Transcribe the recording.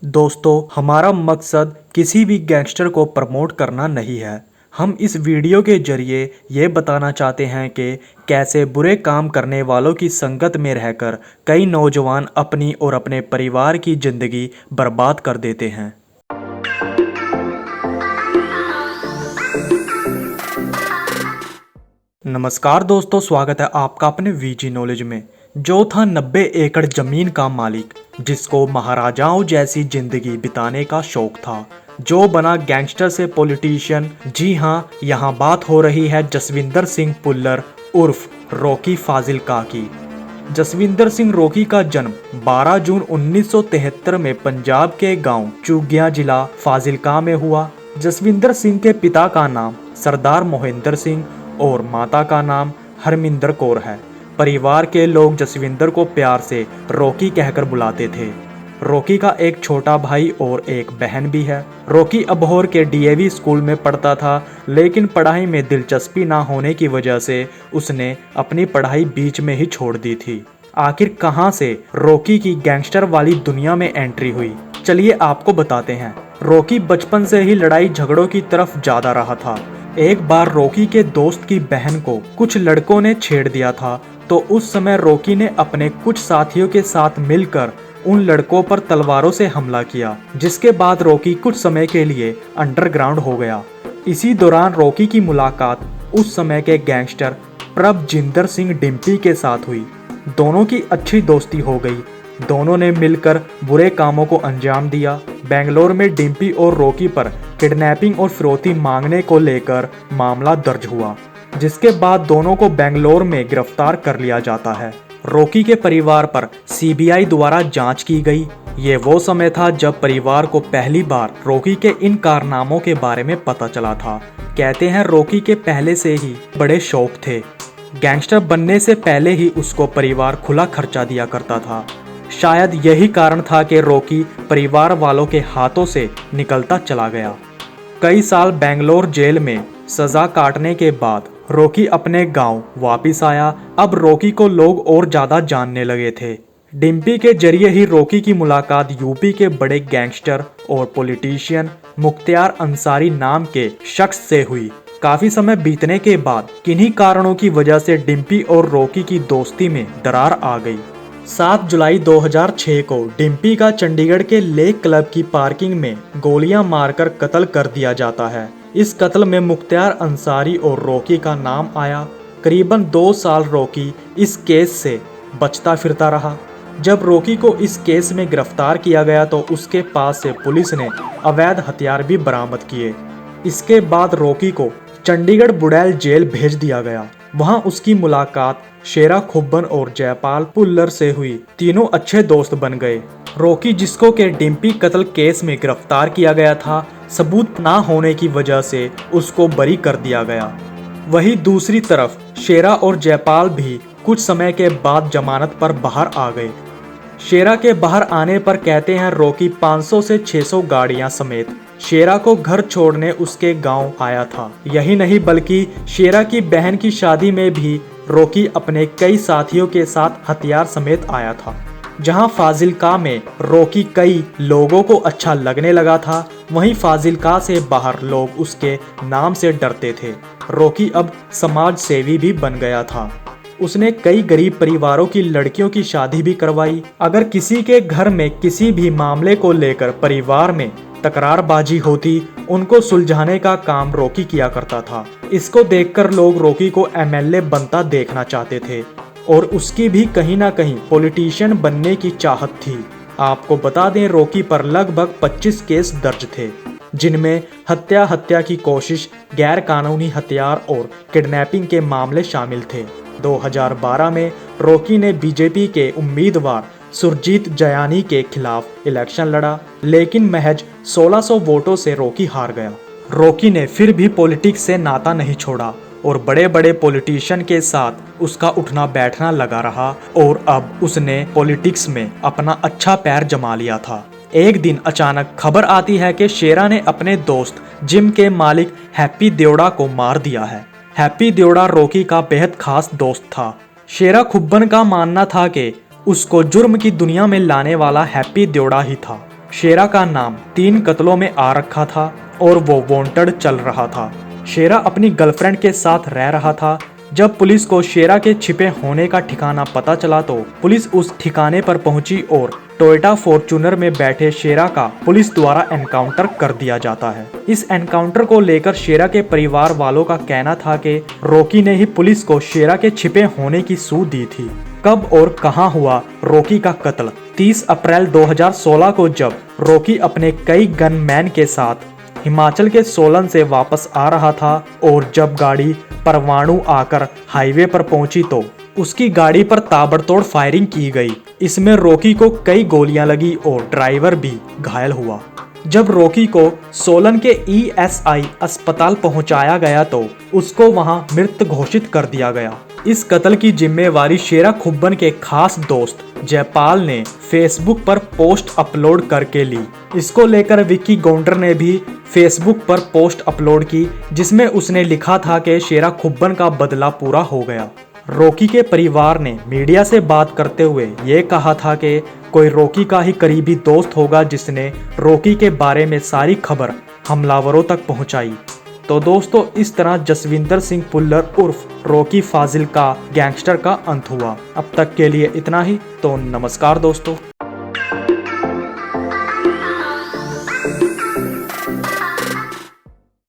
दोस्तों, हमारा मकसद किसी भी गैंगस्टर को प्रमोट करना नहीं है। हम इस वीडियो के जरिए ये बताना चाहते हैं कि कैसे बुरे काम करने वालों की संगत में रहकर कई नौजवान अपनी और अपने परिवार की ज़िंदगी बर्बाद कर देते हैं। नमस्कार दोस्तों, स्वागत है आपका अपने वीजी नॉलेज में। जो था 90 एकड़ जमीन का मालिक, जिसको महाराजाओं जैसी जिंदगी बिताने का शौक था, जो बना गैंगस्टर से पॉलिटिशियन। जी हाँ, यहाँ बात हो रही है जसविंदर सिंह पुल्लर उर्फ रॉकी फाजिल्का की। जसविंदर सिंह रॉकी का जन्म 12 जून 1973 में पंजाब के गांव चुगिया जिला फाजिल्का में हुआ। जसविंदर सिंह के पिता का नाम सरदार मोहिंदर सिंह और माता का नाम हरमिंदर कौर है। परिवार के लोग जसविंदर को प्यार से रॉकी कहकर बुलाते थे। रॉकी का एक छोटा भाई और एक बहन भी है। रॉकी अबोहर के डीएवी स्कूल में पढ़ता था, लेकिन पढ़ाई में दिलचस्पी ना होने की वजह से उसने अपनी पढ़ाई बीच में ही छोड़ दी थी। आखिर कहां से रॉकी की गैंगस्टर वाली दुनिया में एंट्री हुई, चलिए आपको बताते हैं। रॉकी बचपन से ही लड़ाई झगड़ों की तरफ ज्यादा रहा था। एक बार रॉकी के दोस्त की बहन को कुछ लड़कों ने छेड़ दिया था, तो उस समय रॉकी ने अपने कुछ साथियों के साथ मिलकर उन लड़कों पर तलवारों से हमला किया, जिसके बाद रॉकी कुछ समय के लिए अंडरग्राउंड हो गया। इसी दौरान रॉकी की मुलाकात उस समय के गैंगस्टर प्रभजिंदर सिंह डिम्पी के साथ हुई। दोनों की अच्छी दोस्ती हो गई। दोनों ने मिलकर बुरे कामों को अंजाम दिया। बेंगलोर में डिम्पी और रॉकी पर किडनैपिंग और फिरौती मांगने को लेकर मामला दर्ज हुआ, जिसके बाद दोनों को बेंगलोर में गिरफ्तार कर लिया जाता है। रॉकी के परिवार पर सीबीआई द्वारा जांच की गई। ये वो समय था जब परिवार को पहली बार रॉकी के इन कारनामों के बारे में पता चला था। कहते हैं रॉकी के पहले से ही बड़े शौक थे। गैंगस्टर बनने से पहले ही उसको परिवार खुला खर्चा दिया करता था। शायद यही कारण था कि रॉकी परिवार वालों के हाथों से निकलता चला गया। कई साल बेंगलोर जेल में सजा काटने के बाद रॉकी अपने गांव वापस आया। अब रॉकी को लोग और ज्यादा जानने लगे थे। डिम्पी के जरिए ही रॉकी की मुलाकात यूपी के बड़े गैंगस्टर और पॉलिटिशियन मुख्तियार अंसारी नाम के शख्स से हुई। काफी समय बीतने के बाद किन्हीं कारणों की वजह से डिम्पी और रॉकी की दोस्ती में दरार आ गई। 7 जुलाई 2006 को डिम्पी का चंडीगढ़ के लेक क्लब की पार्किंग में गोलियां मारकर कत्ल कर दिया जाता है। इस कत्ल में मुख्तियार अंसारी और रॉकी का नाम आया। करीबन 2 साल रॉकी इस केस से बचता फिरता रहा। जब रॉकी को इस केस में गिरफ्तार किया गया तो उसके पास से पुलिस ने अवैध हथियार भी बरामद किए। इसके बाद रॉकी को चंडीगढ़ बुड़ैल जेल भेज दिया गया। वहां उसकी मुलाकात शेरा खुब्बन और जयपाल पुल्लर से हुई। तीनों अच्छे दोस्त बन गए। रॉकी, जिसको के डिम्पी कत्ल केस में गिरफ्तार किया गया था, सबूत ना होने की वजह से उसको बरी कर दिया गया। वहीं दूसरी तरफ शेरा और जयपाल भी कुछ समय के बाद जमानत पर बाहर आ गए। शेरा के बाहर आने पर कहते हैं रॉकी 500 से 600 गाड़ियां समेत शेरा को घर छोड़ने उसके गांव आया था। यही नहीं बल्कि शेरा की बहन की शादी में भी रॉकी अपने कई साथियों के साथ हथियार समेत आया था। जहां फाजिल्का में रॉकी कई लोगों को अच्छा लगने लगा था, वहीं फाजिल्का से बाहर लोग उसके नाम से डरते थे। रॉकी अब समाज सेवी भी बन गया था। उसने कई गरीब परिवारों की लड़कियों की शादी भी करवाई। अगर किसी के घर में किसी भी मामले को लेकर परिवार में तकरारबाजी होती, उनको सुलझाने का काम रॉकी किया करता था। इसको देखकर लोग रॉकी को एमएलए बनता देखना चाहते थे और उसकी भी कहीं ना कहीं पॉलिटिशियन बनने की चाहत थी। आपको बता दें, रॉकी पर लगभग 25 केस दर्ज थे, जिनमें हत्या की कोशिश, गैर कानूनी हथियार और किडनैपिंग के मामले शामिल थे। 2012 में रॉकी ने बीजेपी के उम्मीदवार सुरजीत जयानी के खिलाफ इलेक्शन लड़ा, लेकिन महज 1600 वोटों से रॉकी हार गया। रॉकी ने फिर भी पॉलिटिक्स से नाता नहीं छोड़ा और बड़े बड़े पॉलिटिशियन के साथ उसका उठना बैठना लगा रहा और अब उसने पॉलिटिक्स में अपना अच्छा पैर जमा लिया था। एक दिन अचानक खबर आती है कि शेरा ने अपने दोस्त जिम के मालिक हैप्पी देवड़ा को मार दिया है। हैप्पी देवड़ा रॉकी का बेहद खास दोस्त था। शेरा खुब्बन का मानना था कि उसको जुर्म की दुनिया में लाने वाला हैप्पी देवड़ा ही था। शेरा का नाम 3 कत्लों में आ रखा था और वो वांटेड चल रहा था। शेरा अपनी गर्लफ्रेंड के साथ रह रहा था। जब पुलिस को शेरा के छिपे होने का ठिकाना पता चला तो पुलिस उस ठिकाने पर पहुंची और टोयोटा फॉर्च्यूनर में बैठे शेरा का पुलिस द्वारा एनकाउंटर कर दिया जाता है। इस एनकाउंटर को लेकर शेरा के परिवार वालों का कहना था कि रॉकी ने ही पुलिस को शेरा के छिपे होने की सूह दी थी। कब और कहां हुआ रॉकी का कत्ल? 30 अप्रैल 2016 को जब रॉकी अपने कई गनमैन के साथ हिमाचल के सोलन से वापस आ रहा था और जब गाड़ी परवाणु आकर हाईवे पर पहुंची तो उसकी गाड़ी पर ताबड़तोड़ फायरिंग की गई। इसमें रॉकी को कई गोलियां लगी और ड्राइवर भी घायल हुआ। जब रॉकी को सोलन के ESI अस्पताल पहुंचाया गया तो उसको वहां मृत घोषित कर दिया गया। इस कत्ल की जिम्मेवारी शेरा खुब्बन के खास दोस्त जयपाल ने फेसबुक पर पोस्ट अपलोड करके ली। इसको लेकर विक्की गौंडर ने भी फेसबुक पर पोस्ट अपलोड की जिसमें उसने लिखा था कि शेरा खुब्बन का बदला पूरा हो गया। रॉकी के परिवार ने मीडिया से बात करते हुए ये कहा था कि कोई रॉकी का ही करीबी दोस्त होगा जिसने रॉकी के बारे में सारी खबर हमलावरों तक पहुंचाई। तो दोस्तों, इस तरह जसविंदर सिंह पुल्लर उर्फ रॉकी फाजिल का गैंगस्टर का अंत हुआ। अब तक के लिए इतना ही। तो नमस्कार दोस्तों।